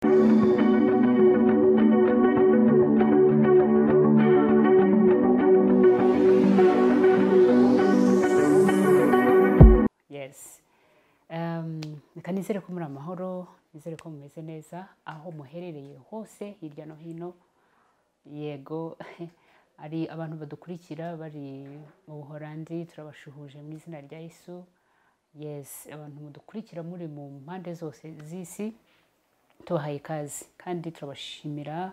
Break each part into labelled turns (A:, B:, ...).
A: Yes. Reka nizere ko muri amahoro, nizere ko mumeze neza aho muherereye hose hirya no hino. Yego, ari abantu badukurikira bari mu Buholandi, turabashuhuje mu izina rya Yesu. Yes, abantu mudukurikira muri mu mpande zose z'isi, tubahaye ikaze kandi turabashimira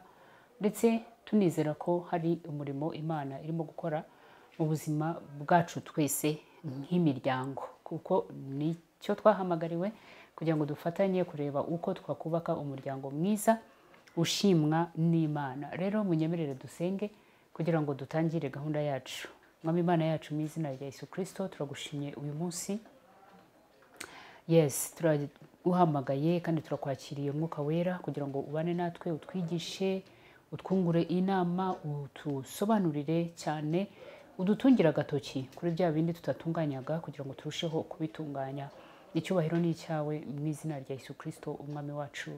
A: ndetse tunizera ko hari umurimo Imana irimo gukora mu buzima bwacu twese nk'imiryango, kuko nicyo twahamagariwe kugira ngo dufatanye kureba uko twakubaka umuryango mwiza ushimwa n'Imana. Rero munyemerere dusenge kugira ngo dutangire gahunda yacu. Mwami Imana yacu mu izina rya Yesu Kristo, turagushimye uyu munsi. Yes, turaguhamagaye kandi turakwakiriye Mwuka Wera kugira ngo ubane natwe, utwigishe, utwungure inama, utusobanurire cyane, udutungira agatoki kuri bya bindi tutatunganyaga kugira ngo turusheho kubitunganya. Icyubahiro ni icyawe mu izina rya Yesu Kristo umwami wacu.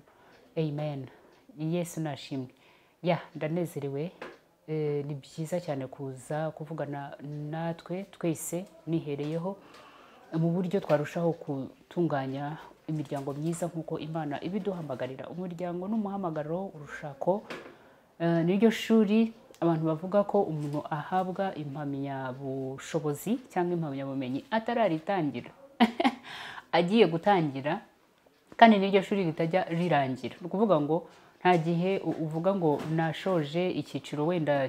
A: Amen. Yesu nashimwe. Ndanezerewe. Ni byiza cyane kuza kuvugana natwe twese nihereyeho mu buryo twarushaho gutunganya imiryango myiza nk'uko Imana ibiduhamagarira. Umuryango n'umuhamagaro, urushako niryo shuri abantu bavuga ko umuntu ahabwa impamyabushobozi cyangwa impamyabumenyi atararitangira agiye gutangira, kandi niryo shuri ritajya rirangira. Ni ukuvuga ngo nta gihe uvuga ngo nashoje icyiciro wenda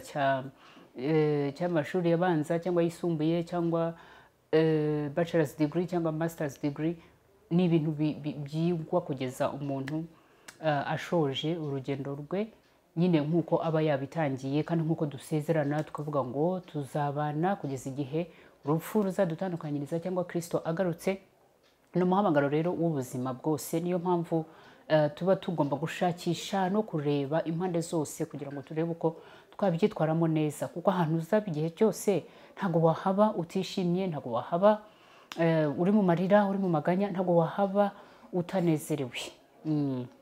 A: cy'amashuri yabanza cyangwa yisumbuye cyangwa bachelor's degree cyangwa master's degree. Ni ibintu byigwa kugeza umuntu ashoje urugendo rwe, nyine nk'uko aba yabitangiye, kandi nk'uko dusezerana tukavuga ngo tuzabana kugeza igihe urupfu ruzadutandukanyiriza cyangwa Kristo agarutse. Ni umuhamagaro rero w'ubuzima bwose. Niyo mpamvu tuba tugomba gushakisha no kureba impande zose kugira ngo turebe uko twabyitwaramo neza, kuko ahantu uzaba igihe cyose ntabwo wahaba utishimye, ntabwo wahaba uri mu marira, uri mu maganya, ntabwo wahaba utanezerewe.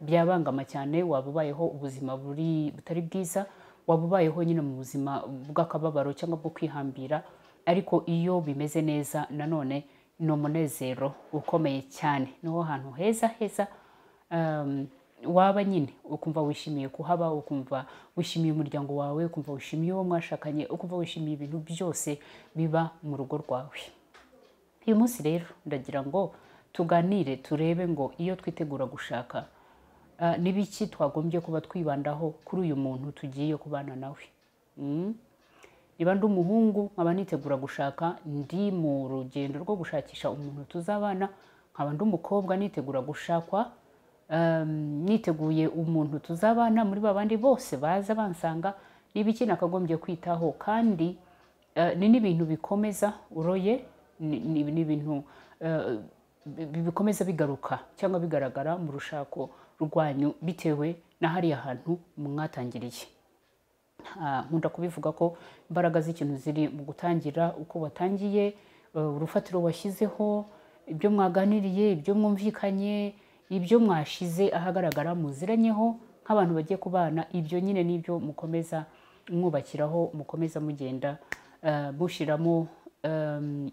A: Byabangama cyane waba ubayeho ubuzima butari bwiza, waba ubayeho nyine mu buzima bw'akababaro cyangwa bwo kwihambira. Ariko iyo bimeze neza nanone ni umunezero ukomeye cyane, niho hantu heza waba nyine ukumva wishimiye kuhaba, ukumva wishimiye umuryango wawe, ukumva wishimiye uwo mwashakanye, ukumva wishimiye ibintu byose biba mu rugo rwawe. Uyu munsi rero ndagira ngo tuganire, turebe ngo iyo twitegura gushaka n'ibiki twagombye kuba twibandaho kuri uyu muntu tugiye kubana nawe. Niba ndi umuhungu nkaba nitegura gushaka, ndi mu rugendo rwo gushakisha umuntu tuzabana, nkaba ndi umukobwa nitegura gushakwa, niteguye umuntu tuzabana muri babandi bose baza bansanga, n'ibiki nakagombye kwitaho. Kandi ni n'ibintu bikomeza uroye, ni ibintu bikomeza bigaruka cyangwa bigaragara mu rushako rwanyu bitewe na hariya hantu mwatangiriye. Nkunda kubivuga ko imbaraga z'ikintu ziri mu gutangira, uko watangiye, urufatiro washyizeho, ibyo mwaganiriye, ibyo mwumvikanye, ibyo mwashize ahagaragara muziranyeho nk'abantu bagiye kubana. Ibyo nyine nibyo mukomeza mwubakiraho, mukomeza mugenda mushiramo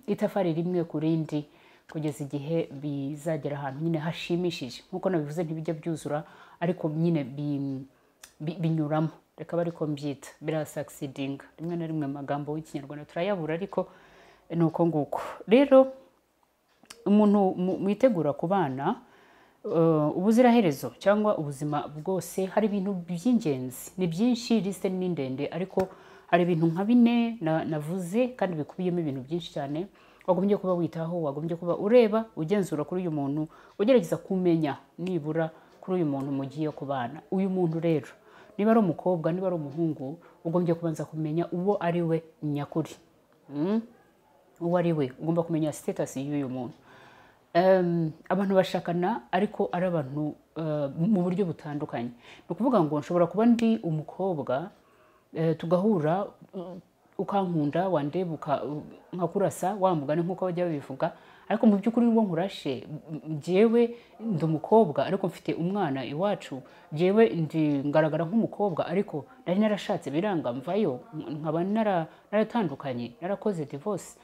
A: itafari rimwe ku rindi kugeza igihe bizagera ahantu nyine hashimishije. Nk'uko nabivuze, ntibijya byuzura ariko nyine binyuramo, reka bari ko mbyita, birasucceeding. Rimwe na rimwe amagambo y'ikinyarwanda turayabura, ariko ni uko nguko. Rero umuntu mwitegura kubana ubuziraherezo cyangwa ubuzima bwose, hari ibintu by'ingenzi. Ni byinshi, liste ni ndende, ariko hari ibintu nka 4 navuze kandi bikubiyemo ibintu byinshi cyane wagombye kuba witaho, wagombye kuba ureba, ugenzura kuri uyu muntu, ugerageza kumenya nibura kuri uyu muntu mugiye kubana. Uyu muntu rero, niba ari umukobwa, niba ari umuhungu, ugombye kubanza kumenya uwo ari we nyakuri. Uwo ari we, ugomba kumenya status y'uyu muntu. Abantu bashakana ariko ari abantu mu buryo butandukanye. Ni ukuvuga ngo nshobora kuba ndi umukobwa, tugahura ukankunda, wandeba nkakurasa, wamugane nk'uko bajya babivuga, ariko mu by'ukuri nubwo nkurashe njyewe ndi umukobwa ariko mfite umwana iwacu, njyewe ngaragara nk'umukobwa ariko nari narashatse biranga mvayo nkaba naratandukanye, narakoze divorce,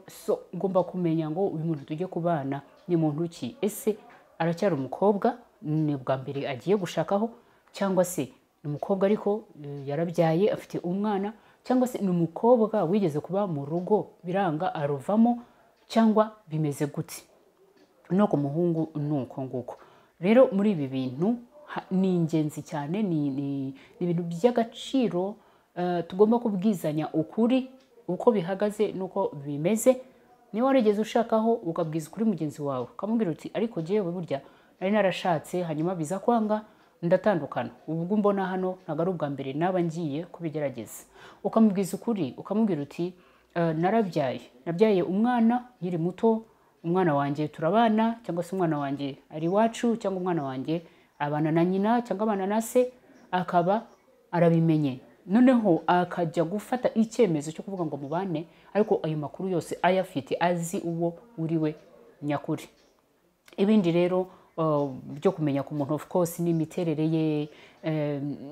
A: so ngomba kumenya ngo uyu muntu tujye kubana ni muntu ki, ese aracyari umukobwa ni bwa mbere agiye gushakaho, cyangwa se ni umukobwa ariko yarabyaye afite umwana, cyangwa se ni umukobwa wigeze kuba mu rugo biranga aruvamo, cyangwa bimeze gute. No ku muhungu nuko nguko. Rero muri ibi bintu ni ingenzi cyane, ni ibintu by'agaciro, tugomba kubwizanya ukuri uko bihagaze nuko bimeze. Niba warigeze ushakaho ukabwiza kuri mugenzi wawe ukamubwira uti ariko jewe burya nari narashatse hanyuma biza kwanga ndatandukana, ubwo mbona hano ntago ari ubwa mbere naba ngiye kubigerageza, ukamubwiza ukuri ukamubwira uti nabyaye umwana nkiri muto, umwana wanjye turabana, cyangwa se umwana wanjye ari iwacu, cyangwa umwana wanjye abana na nyina cyangwa abana na se, akaba arabimenye, noneho akajya gufata icyemezo cyo kuvuga ngo mubane, ariko ayo makuru yose ayafite, azi uwo uriwe nyakuri. Ibindi rero byo kumenya ku muntu of course ni imiterere ye,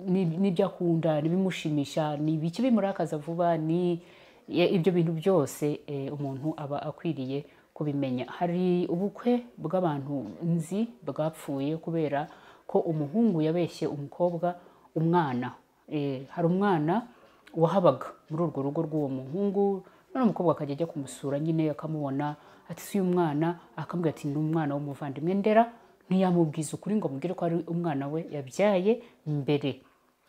A: n'ibyo akunda, n'ibimushimisha, n'ibiki bimurakaza vuba, ni ibyo bintu byose umuntu aba akwiriye kubimenya. Hari ubukwe bw'abantu nzi bwapfuye kubera ko umuhungu yabeshye umukobwa umwana. Hari umwana wahabaga muri urwo rugo rw'uwo muhungu, none umukobwa akajya ajya kumusura nyine akamubona ati si uyu mwana, akamubwira ati ni umwana w'umuvandimwe ndera, ntiyamubwiza ukuri ngo amubwire ko ari umwana we yabyaye mbere.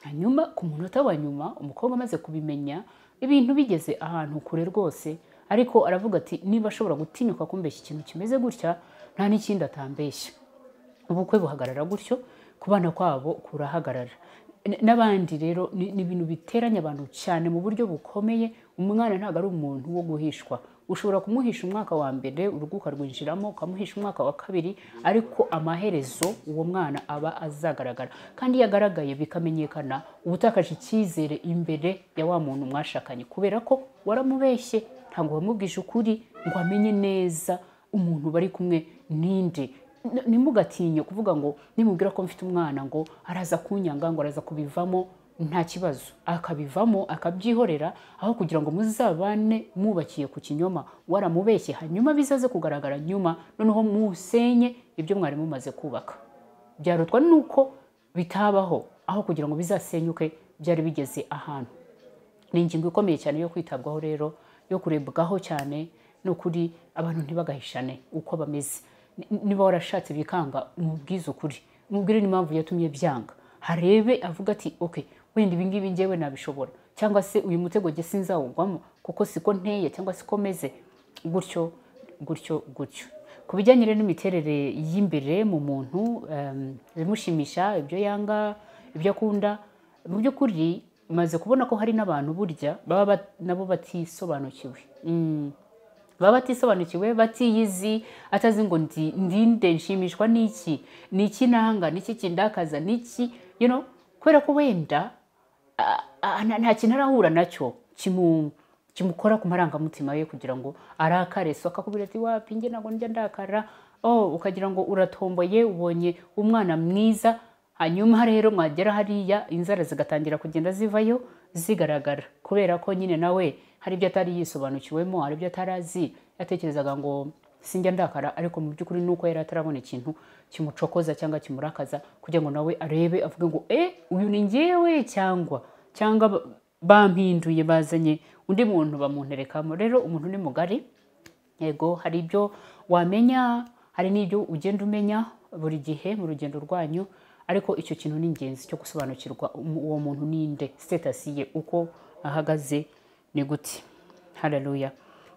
A: Hanyuma ku munota wa nyuma umukobwa amaze kubimenya, ibintu bigeze ahantu kure rwose, ariko aravuga ati niba ashobora gutinyuka kumbeshya ikintu kimeze gutya nta n'ikindi atambeshya. Ubukwe buhagarara gutyo, kubana kwabo kurahagarara. N'abandi rero ni ibintu biteranya abantu cyane mu buryo bukomeye. Umwana ntabwo ari umuntu wo guhishwa, ushobora kumuhisha umwaka wa mbere urugo ukarwinjiramo, ukamuhisha umwaka wa kabiri, ariko amaherezo uwo mwana aba azagaragara, kandi iyo agaragaye bikamenyekana ubutakaje icyizere imbere ya wa muntu mwashakanye, kubera ko waramubeshye, ntabwo wamubwije ukuri ngo amenye neza umuntu bari kumwe ninde. Nimugatinye kuvuga ngo nimubwira ko mfite umwana ngo araza kunyanga, ngo araza kubivamo, nta kibazo, akabivamo akabyihorera, aho kugira ngo muzabane mubakiye ku kinyoma, waramubeshye hanyuma bizaze kugaragara nyuma, noneho musenye ibyo mwari mumaze kubaka. Byarutwa nuko bitabaho, aho kugira ngo bizasenyuke byari bigeze ahantu. Ni ingingo ikomeye cyane yo kwitabwaho rero, yo kurebwaho cyane, no kuri abantu ntibagahishane uko bameze. Niba warashatse bikanga, umubwize ukuri, umubwire n'impamvu yatumye byanga, harebe avuga ati okay, wenda ibi ngibi njyewe nabishobora, cyangwa se uyu mutego jye sinzawugwamo kuko siko nteye cyangwa siko meze, gutyo gutyo gutyo. Ku bijyanye n'imiterere y'imbere mu muntu, bimushimisha, ibyo yanga, ibyo akunda, mu by'ukuri maze kubona ko hari n'abantu burya baba nabo batisobanukiwe, baba batisobanukiwe, batiyizi, atazi ngo ndinde nshimishwa n'iki nanga, n'iki kindakaza, n'iki kubera ko wenda nta kintu arahura nacyo kimukora ku marangamutima ye kugira ngo arakare, so akakubwira ati wapi njye ntabwo njya ndakara, ukagira ngo uratomboye ubonye umwana mwiza, hanyuma rero mwagera hariya inzara zigatangira kugenda zivayo zigaragara, kubera ko nyine nawe hari ibyo atari yisobanukiwemo, hari ibyo atarazi, yatekerezaga ngo sinjya ndakara, ariko mu by'ukuri nuko yari atarabona ikintu kimucokoza cyangwa kimurakaza kugira ngo nawe arebe avuge ngo uyu ni njyewe, cyangwa bampinduye bazanye undi muntu bamunterekamo. Rero umuntu ni mugari, yego hari ibyo wamenya, hari n'ibyo ugenda umenya buri gihe mu rugendo rwanyu, ariko icyo kintu ni ingenzi cyo gusobanukirwa uwo muntu ninde, status ye uko ahagaze ni gute. Haleluya.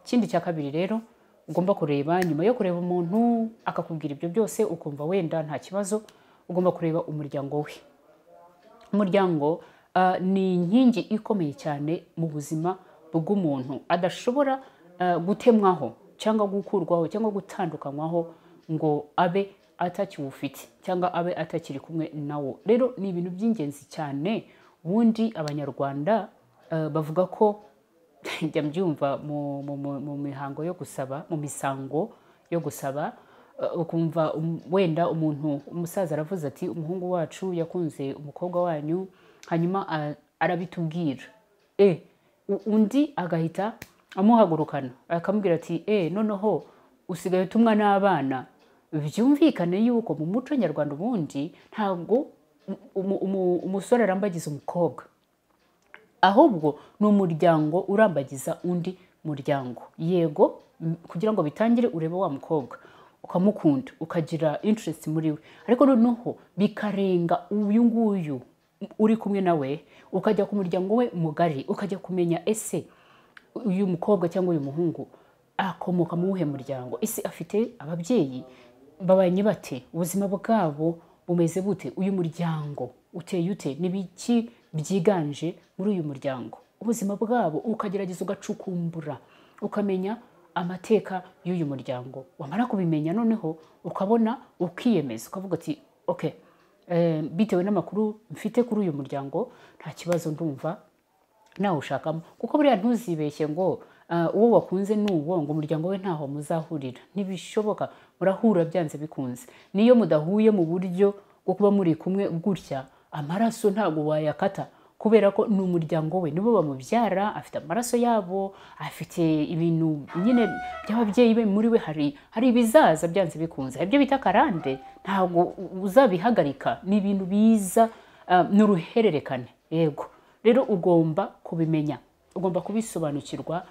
A: Ikindi cya kabiri rero ugomba kureba, nyuma yo kureba umuntu akakubwira ibyo byose ukumva wenda nta kibazo, ugomba kureba umuryango we. Umuryango ni inkingi ikomeye cyane mu buzima bw'umuntu, adashobora gutemwaho cyangwa gukurwaho cyangwa gutandukanywaho ngo abe atakiwufite cyangwa abe atakiri kumwe nawo. Rero ni ibintu by'ingenzi cyane. Ubundi abanyarwanda bavuga ko njya mbyumva mu mihango yo gusaba, mu misango yo gusaba ukumva wenda umusaza aravuze ati umuhungu wacu yakunze umukobwa wanyu, hanyuma arabitubwira, undi agahita amuhagurukana akamubwira ati noneho usigaye utumwa n'abana. Byumvikane yuko mu muco nyarwanda ubundi ntabwo umusore arambagiza umukobwa, ahubwo ni umuryango urambagiza undi muryango. Yego, kugira ngo bitangire urebe wa mukobwa ukamukunda ukagira interest muri we, ariko noneho bikarenga uyu nguyu uri kumwe nawe ukajya ku muryango we mugari, ukajya kumenya ese uyu mukobwa cyangwa uyu muhungu akomoka mu wuhe muryango, ese afite ababyeyi, babanye bate, ubuzima bwabo bumeze bute, uyu muryango uteye ute, n'ibiki byiganje muri uyu muryango, ubuzima bwabo ukagerageza ugacukumbura ukamenya amateka y'uyu muryango. Wamara kubimenya noneho ukabona ukiyemeza ukavuga ati okay, bitewe n'amakuru mfite kuri uyu muryango nta kibazo ndumva nawe ushakamo. Kuko buriya ntuzibeshye ngo uwo wakunze n'uwo ngo umuryango we ntaho muzahurira, ntibishoboka, murahura byanze bikunze. Niyo mudahuye mu buryo bwo kuba muri kumwe gutya, amaraso ntabwo wayakata, kubera ko ni umuryango we, nibo bamubyara, afite amaraso yabo, afite ibintu nyine by'ababyeyi be muri we, hari ibizaza byanze bikunze, ibyo bita karande, ntabwo uzabihagarika, ni ibintu biza n'uruhererekane. Yego, rero ugomba kubimenya, ugomba kubisobanukirwa.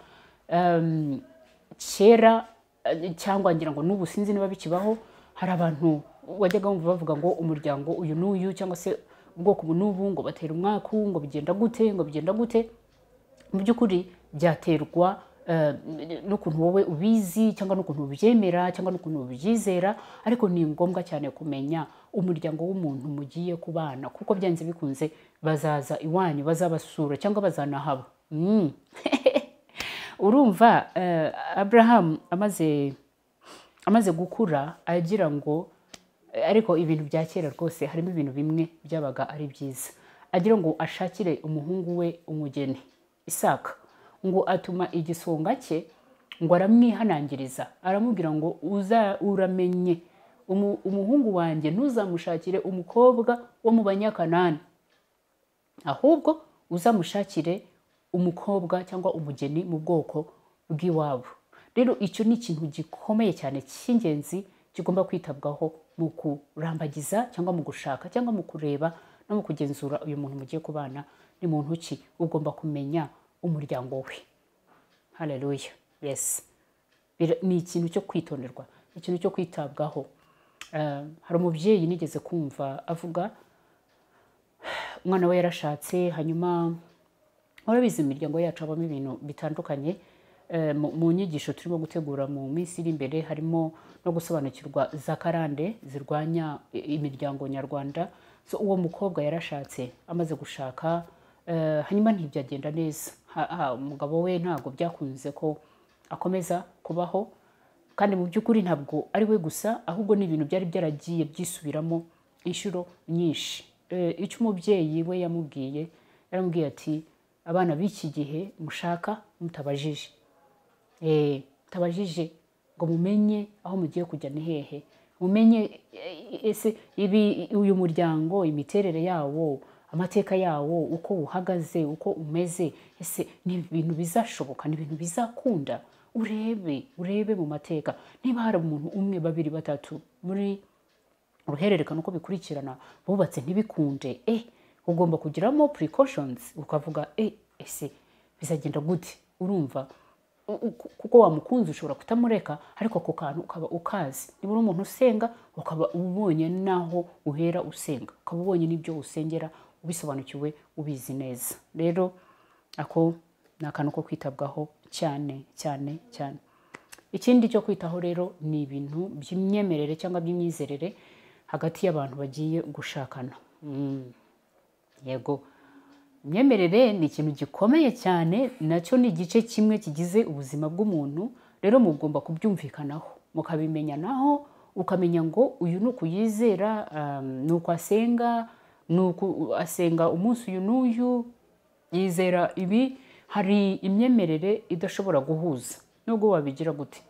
A: Kera cyangwa ngira ngo n'ubu sinzi niba bikibaho, hari abantu wajyaga wumva bavuga ngo umuryango uyu n'uyu cyangwa se ubwoko n'ubu ngo batera umwaku, ngo bigenda gute, ngo bigenda gute. Mu by'ukuri byaterwa n'ukuntu wowe ubizi cyangwa n'ukuntu ubyemera cyangwa n'ukuntu ubyizera, ariko ni ngombwa cyane kumenya umuryango w'umuntu mugiye kubana, kuko byanze bikunze bazaza iwanyu, bazabasura cyangwa bazanahaba. Urumva Abraham amaze gukura agira ngo, ariko ibintu bya kera rwose harimo ibintu bimwe byabaga ari byiza, agira ngo ashakire umuhungu we umugeni Isaka, ngo atuma igisonga cye ngo aramwihanangiriza, aramubwira ngo uramenye umuhungu wanjye ntuzamushakire umukobwa wo mu Banyakanani, ahubwo uzamushakire umukobwa cyangwa umugeni mu bwoko bw'iwabo. Rero icyo ni ikintu gikomeye cyane cy'ingenzi kigomba kwitabwaho mu kurambagiza cyangwa mu gushaka cyangwa mu kureba no mu kugenzura uyu muntu mugiye kubana ni muntu ki. Ugomba kumenya umuryango we. Haleluya. Yes, ni ikintu cyo kwitonderwa, ikintu cyo kwitabwaho. Hari umubyeyi nigeze kumva avuga, umwana we yarashatse, hanyuma urabizi imiryango yacu habamo ibintu bitandukanye. Mu nyigisho turimo gutegura mu minsi iri imbere harimo no gusobanukirwa za karande zirwanya imiryango nyarwanda. So uwo mukobwa yarashatse, amaze gushaka hanyuma ntibyagenda neza, umugabo we ntabwo byakunze ko akomeza kubaho, kandi mu by'ukuri ntabwo ari we gusa, ahubwo ni ibintu byari byaragiye byisubiramo inshuro nyinshi. Icyo umubyeyi we yamubwiye, yaramubwiye ati abana b'iki gihe mushaka mutabajije, mutabajije ngo mumenye aho mugiye kujya ni hehe, mumenye ese uyu muryango imiterere yawo, amateka yawo, uko uhagaze, uko umeze, ese ni ibintu bizashoboka, ni ibintu bizakunda. Urebe mu mateka, niba hari umuntu umwe, babiri, batatu muri uruhererekane uko bikurikirana bubatse ntibikunde, ugomba kugiramo precautions, ukavuga ese bizagenda gute. Urumva, kuko wamukunze ushobora kutamureka, ariko ako kantu ukaba ukazi. Niba uri umuntu usenga, ukaba ubonye naho uhera usenga, ukaba ubonye n'ibyo usengera ubisobanukiwe, ubizi neza. Rero ako ni akantu ko kwitabwaho cyane cyane cyane. Ikindi cyo kwitaho rero ni ibintu by'imyemerere cyangwa by'imyizerere hagati y'abantu bagiye gushakana. Yego, imyemerere ni ikintu gikomeye cyane, nacyo ni igice kimwe kigize ubuzima bw'umuntu. Rero mugomba kubyumvikanaho, mukabimenyanaho, ukamenya ngo uyu ni ukuyizera, ni uko asenga, ni uko asenga umunsi uyu n'uyu, yizera ibi. Hari imyemerere idashobora guhuza nubwo wabigira gute.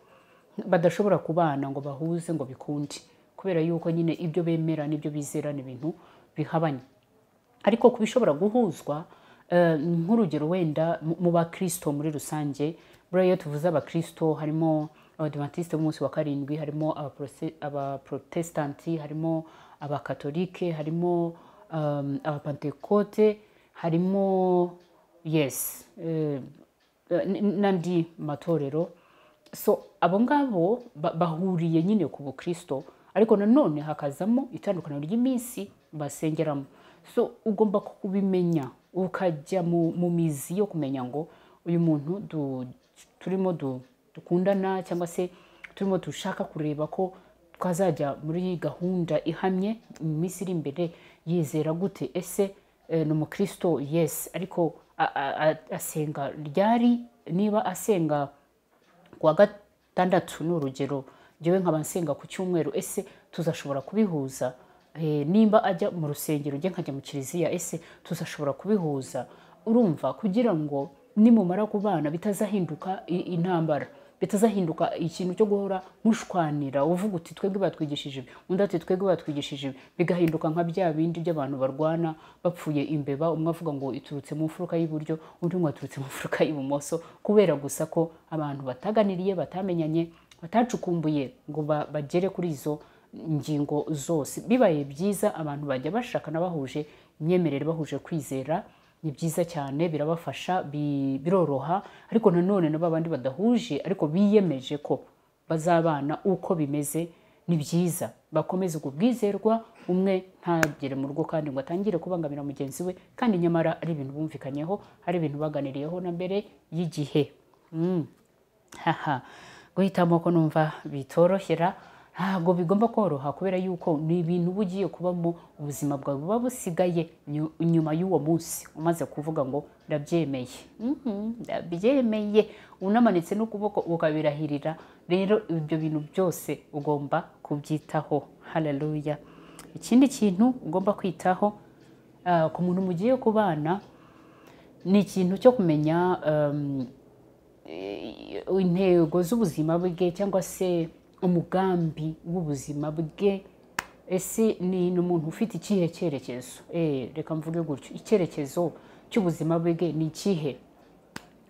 A: badashobora kubana ngo bahuze ngo bikunde, kubera yuko nyine ibyo bemera n'ibyo bizera ni ibintu bihabanye. Ariko kubishobora guhuzwa, nk'urugero wenda mu bakristo muri rusange, buriya iyo tuvuze abakristo harimo abadivantisite b'umunsi wa karindwi, harimo abaprotestanti, harimo abakatolike, harimo abapantekote, harimo n'andi matorero. So abo ngabo bahuriye nyine ku bukristo, ariko nanone hakazamo itandukaniro ry'iminsi basengeramo. So ugomba kubimenya, ukajya mu mizi yo kumenya ngo uyu muntu turimo dukundana cyangwa se turimo dushaka kureba ko twazajya muri gahunda ihamye mu minsi iri imbere, yizera gute? Ese ni umukristo? Yes, ariko asenga ryari? Niba asenga kuwa gatandatu ni urugero, njyewe nkaba nsenga ku cyumweru, ese tuzashobora kubihuza? Nimba ajya mu rusengero njye nkajya mu kiliziya, ese tuzashobora kubihuza? Urumva, kugira ngo nimumara kubana bitazahinduka intambara, bitazahinduka ikintu cyo guhora mushwanira, uvuga uti twebwe batwigishije ibi, undi ati twebwe batwigishije ibi, bigahinduka nka bya bindi by'abantu barwana bapfuye imbeba, umwe avuga ngo iturutse mu mfuruka y'iburyo, undi ngo aturutse mu mfuruka y'ibumoso, kubera gusa ko abantu bataganiriye, batamenyanye, batacukumbuye ngo bagere kuri izo ingingo zose. Bibaye byiza abantu bajya bashakana bahuje imyemerere, bahuje kwizera, ni byiza cyane, birabafasha, biroroha. Ariko nanone nabo abandi badahuje ariko biyemeje ko bazabana uko bimeze, ni byiza bakomeze kubwizerwa, umwe ntagere mu rugo kandi ngo atangire kubangamira mugenzi we, kandi nyamara ari ibintu bumvikanyeho, ari ibintu baganiriyeho na mbere y'igihe. Guhitamo ko numva bitorohera, ntabwo bigomba koroha, kubera yuko ni ibintu bugiye kubamo, ubuzima bwawe buba busigaye nyuma y'uwo munsi umaze kuvuga ngo ndabyemeye, ndabyemeye, unamanitse n'ukuboko ukabirahirira. Rero ibyo bintu byose ugomba kubyitaho. Haleluya. Ikindi kintu ugomba kwitaho ku muntu mugiye kubana, ni ikintu cyo kumenya intego z'ubuzima bwe, cyangwa se umugambi w'ubuzima bwe. Ese ni umuntu ufite ikihe cyerekezo? Reka mvuge gutyo, icyerekezo cy'ubuzima bwe ni ikihe?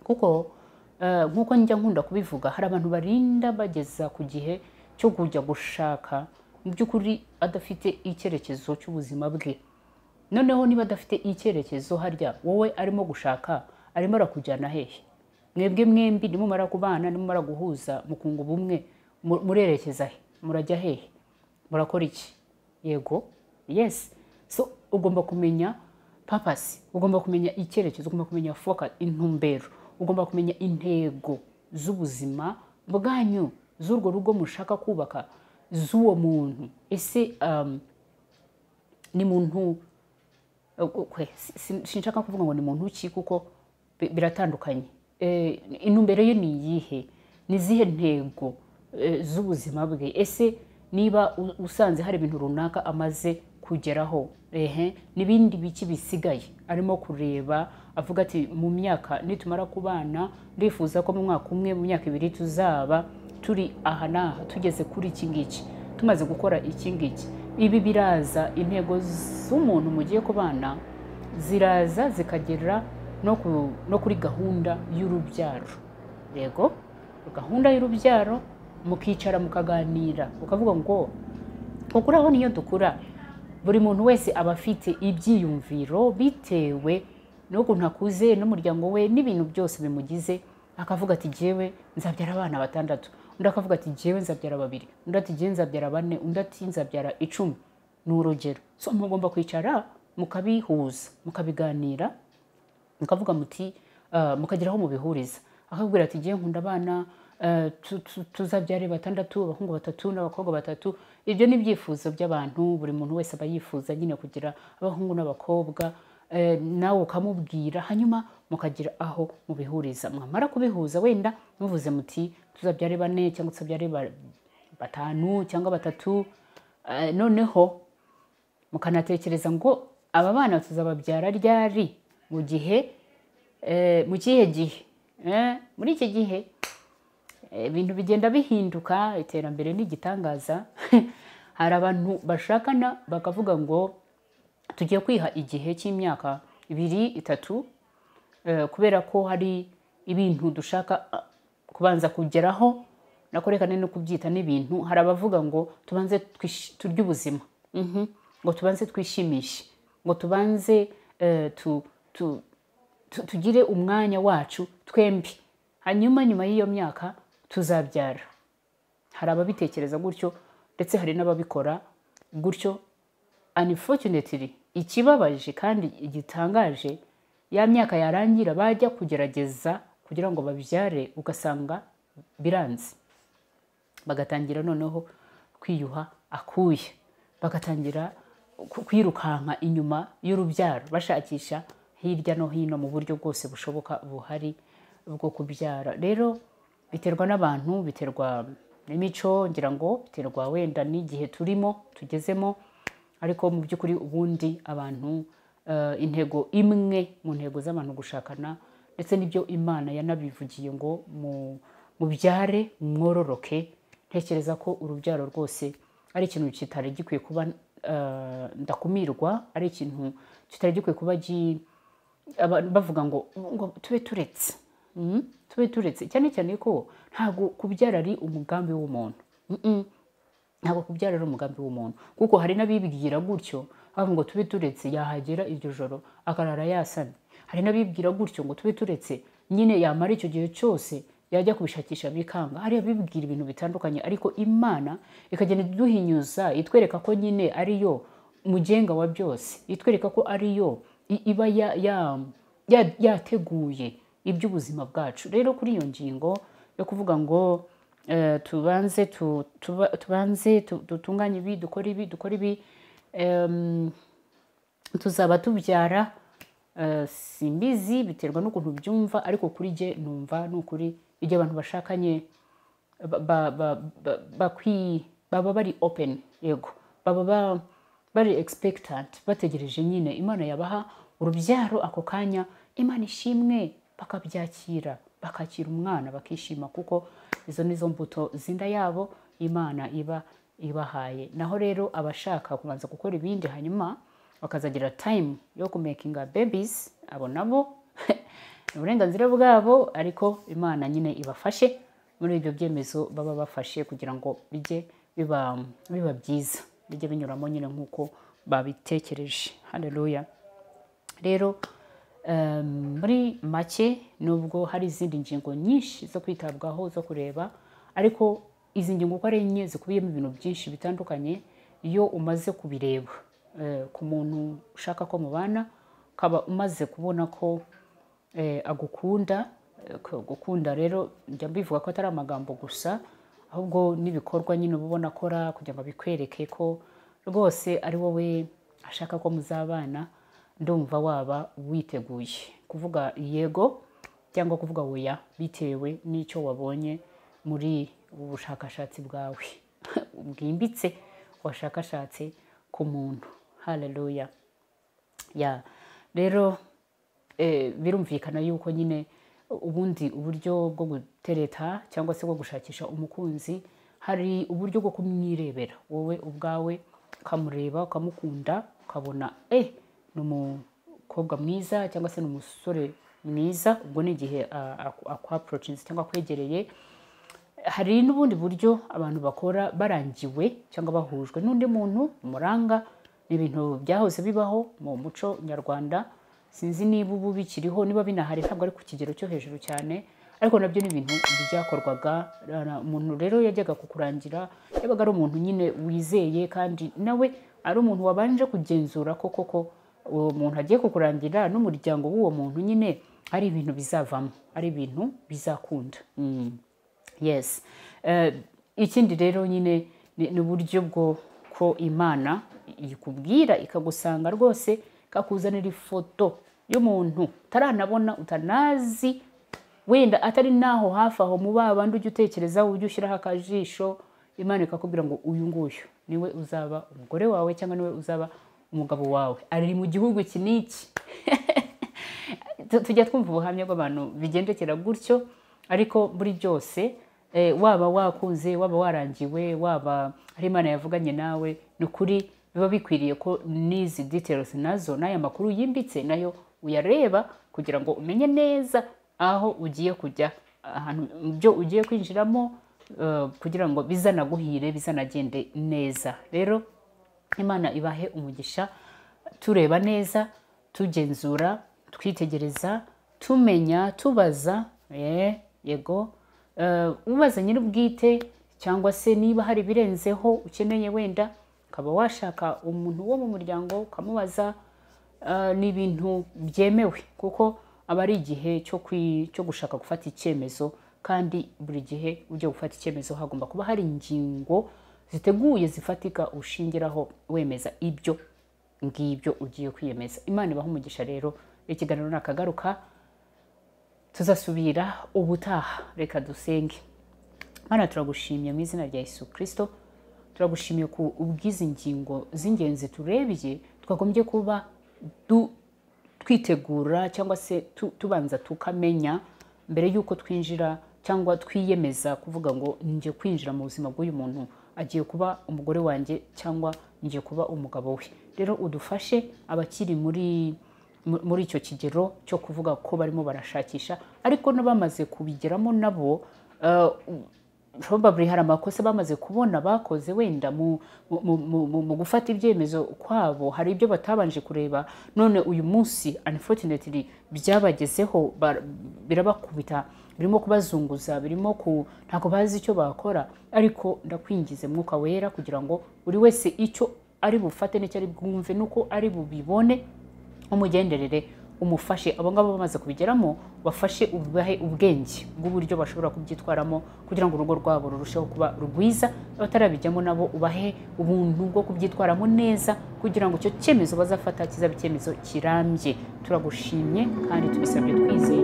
A: Kuko nk'uko njya nkunda kubivuga, hari abantu barinda bageza ku gihe cyo kujya gushaka, mu by'ukuri adafite icyerekezo cy'ubuzima bwe. Noneho niba adafite icyerekezo, harya wowe arimo gushaka arimo arakujyana hehe? Mwebwe mwembi nimumara kubana, nimumara guhuza, mukunga ubumwe, murerekeza he? Murajya hehe? Murakora iki? Yego, yes. So ugomba kumenya purpose, ugomba kumenya icyerekezo, ugomba kumenya focus, intumbero, ugomba kumenya intego z'ubuzima bwanyu, z'urwo rugo mushaka kubaka, z'uwo muntu. Ese ni muntu, sinshaka kuvuga ngo ni muntu ki, kuko biratandukanye. Intumbero ye ni iyihe? Ni zihe ntego z'ubuzima bwe? Ese niba usanze hari ibintu runaka amaze kugeraho, n'ibindi biki bisigaye arimo kureba, avuga ati mu myaka nitumara kubana ndifuza ko mu mwaka umwe, mu myaka ibiri tuzaba turi aha n'aha, tugeze kuri iki ngiki, tumaze gukora iki ngiki. Ibi biraza, intego z'umuntu mugiye kubana ziraza zikagera no kuri gahunda y'urubyaro. Yego, gahunda y'urubyaro, mukicara mukaganira, ukavuga ngo ukuraho niyo dukura. Buri muntu wese aba afite ibyiyumviro bitewe n'ukuntu akuze, n'umuryango we, n'ibintu byose bimugize. Akavuga ati jewe nzabyara abana 6, undi akavuga ati jewe nzabyara 2, undi ati jewe nzabyara 4, undi ati nzabyara 10. Ni urugero. So mugomba kwicara mukabihuza, mukabiganira, mukavuga muti mukageraho mubihuriza. Akabwira ati jewe nkunda abana tuzabyare 6, abahungu 3 n'abakobwa 3. Ibyo ni ibyifuzo by'abantu, buri muntu wese aba yifuza nyine kugira abahungu n'abakobwa. Nawe ukamubwira, hanyuma mukagira aho mubihuriza. Mwamara kubihuza, wenda muvuze muti tuzabyare 4 cyangwa tuzabyare 5 cyangwa 3, noneho mukanatekereza ngo aba bana tuzababyara ryari, mu gihe, mu kihe gihe? Muri iki gihe ibintu bigenda bihinduka, iterambere n'igitangaza. Hari abantu bashakana bakavuga ngo tugiye kwiha igihe cy'imyaka 2-3 kubera ko hari ibintu dushaka kubanza kugeraho, nakorekane no kubyita n'ibintu. Hari abavuga ngo tubanze turye ubuzima, ngo tubanze twishimishe, ngo tubanze tugire umwanya wacu twembi, hanyuma nyuma y'iyo myaka tuzabyara. Hari ababitekereza gutyo ndetse hari n'ababikora gutyo. Unfortunately, ikibabaje kandi igitangaje, ya myaka yarangira bajya kugerageza kugira ngo babyare ugasanga biranze, bagatangira noneho kwiyuha akuye, bagatangira kwirukanka inyuma y'urubyaro bashakisha hirya no hino mu buryo bwose bushoboka buhari bwo kubyara. Rero biterwa n'abantu, biterwa n'imico, ngira ngo biterwa wenda n'igihe turimo tugezemo, ariko mu by'ukuri ubundi abantu intego imwe mu ntego z'abantu gushakana, ndetse n'ibyo Imana yanabivugiye ngo mubyare mwororoke. Ntekereza ko urubyaro rwose ari ikintu kitari gikwiye kuba ndakumirwa, ari ikintu kitari gikwiye kuba bavuga ngo tube turetse, cyane cyane ko ntabwo kubyara ari umugambi w'umuntu. Ntabwo kubyara ari umugambi w'umuntu, kuko hari n'abibwira gutyo bavuga ngo tube turetse, yahagera iryo joro akarara yasamye. Hari n'abibwira gutyo ngo tube turetse, nyine yamara icyo gihe cyose yajya kubishakisha bikanga. Hari abibwira ibintu bitandukanye, ariko Imana ikagenda iduhinyuza itwereka ko nyine ariyo mugenga wa byose, itwereka ko ariyo iba yateguye iby'ubuzima bwacu. Rero kuri iyo ngingo yo kuvuga ngo tubanze dutunganye ibi, dukora ibi, tuzaba tubyara, simbizi, biterwa n'ukuntu byumva, ariko kuri jye numva n'ukuri igihe abantu bashakanye baba bari open, yego, baba bari expectant, bategereje nyine Imana yabaha urubyaro ako kanya, Imana ishimwe, bakabyakira, bakakira umwana, bakishima, kuko izo nizo mbuto zinda yabo Imana iba ibahaye. Naho rero abashaka kubanza gukora ibindi hanyuma bakazagira time yo kumakinga babies, abo nabo uburenganzira bwabo, ariko Imana nyine ibafashe muri ibyo byemezo baba bafashe kugira ngo bijye biba byiza, bijye binyuramo nyine nk'uko babitekereje. Haleluya. Rero muri make, nubwo hari izindi ngingo nyinshi zo kwitabwaho zo kureba, ariko izi ngingo uko ari enye zikubiyemo ibintu byinshi bitandukanye. Iyo umaze kubireba ku muntu ushaka ko mubana, ukaba umaze kubona ko agukunda, gukunda rero njya mbivuga ko atari amagambo gusa, ahubwo n'ibikorwa nyine ubona akora kugira ngo bikwereke ko rwose ari wowe ashaka ko muzabana. Ndumva waba witeguye kuvuga yego cyangwa kuvuga oya, bitewe n'icyo wabonye muri ubu bushakashatsi bwawe bwimbitse washakashatse ku muntu. Haleluya. Rero birumvikana yuko nyine ubundi uburyo bwo gutereta cyangwa se bwo gushakisha umukunzi, hari uburyo bwo kumwirebera wowe ubwawe, ukamureba, ukamukunda, ukabona ni umukobwa mwiza cyangwa se ni umusore mwiza. Ubwo ni igihe akwaprochinze cyangwa akwegereye. Hari n'ubundi buryo abantu bakora barangiwe cyangwa bahujwe n'undi muntu muranga. Ni ibintu byahoze bibaho mu muco nyarwanda, sinzi niba ubu bikiriho, niba binahari ntabwo ari ku kigero cyo hejuru cyane, ariko nabyo ni ibintu byakorwaga. Umuntu rero yajyaga kukurangira, yabaga ari umuntu nyine wizeye, kandi nawe ari umuntu wabanje kugenzura ko koko uwo muntu agiye kukurangira n'umuryango w'uwo muntu nyine ari ibintu bizavamo, ari ibintu bizakunda. Yes. Ikindi rero nyine ni uburyo bwo ko Imana ikubwira ikagusanga rwose, kakuzanira ifoto y'umuntu utaranabona, utanazi, wenda atari naho hafi aho mu babandi ujya utekereza, ujya ushyiraho akajisho, Imana ikakubwira ngo uyu nguyu niwe uzaba umugore wawe cyangwa niwe uzaba umugabo wawe, ari mu gihugu iki n'iki. Tujya twumva ubuhamya bw'abantu bigendekera gutyo, ariko muri byose waba wakunze, waba warangiwe, waba ari Imana yavuganye nawe, ni ukuri biba bikwiriye ko n'izi details nazo n'aya makuru yimbitse nayo uyareba kugira ngo umenye neza aho ugiye kujya, ahantu byo ugiye kwinjiramo, kugira ngo bizanaguhire, bizanagende neza. Rero Imana ibahe umugisha, tureba neza, tugenzura, twitegereza, tumenya, tubaza, yego, ubaza nyir'ubwite, cyangwa se niba hari birenzeho ukeneye wenda ukaba washaka umuntu wo mu muryango ukamubaza, ni ibintu byemewe kuko aba ari igihe cyo gushaka gufata icyemezo, kandi buri gihe ujya gufata icyemezo hagomba kuba hari ingingo ziteguye zifatika ushingiraho wemeza ibyo ngibyo ugiye kwiyemeza. Imana ibaha umugisha. Rero ikiganiro nakagaruka, tuzasubira ubutaha. Reka dusenge. Mana, turagushimiye mu izina rya Yesu Kristo, turagushimiye ku ubwizi ngingo z'ingenzi turebye twagombye kuba twitegura cyangwa se tubanza tukamenya mbere yuko twinjira cyangwa twiyemeza kuvuga ngo ngiye kwinjira mu buzima bw'uyu muntu, agiye kuba umugore wanjye cyangwa ngiye kuba umugabo we. Rero udufashe abakiri muri icyo kigero cyo kuvuga ko barimo barashakisha, ariko n'abamaze kubigeramo nabo probably hari amakosa bamaze kubona bakoze wenda mu gufata ibyemezo kwabo, hari ibyo batabanje kureba, none uyu munsi unfortunately byabagezeho, birabakubita, birimo kubazunguza, birimo ntabwo bazi icyo bakora. Ariko ndakwingize Mwuka Wera kugira ngo buri wese icyo ari bufate n'icyo ari bwumve nuko ari bubibone, umugenderere umufashe. Abo ngabo bamaze kubigeramo bafashe, ubahe ubwenge bw'uburyo bashobora kubyitwaramo kugira ngo urugo rwabo rurusheho kuba rwiza. Abatarabijyamo nabo ubahe ubuntu bwo kubyitwaramo neza kugira ngo icyo cyemezo bazafata kizabe icyemezo kirambye. Turagushimye kandi tubisabye twizeye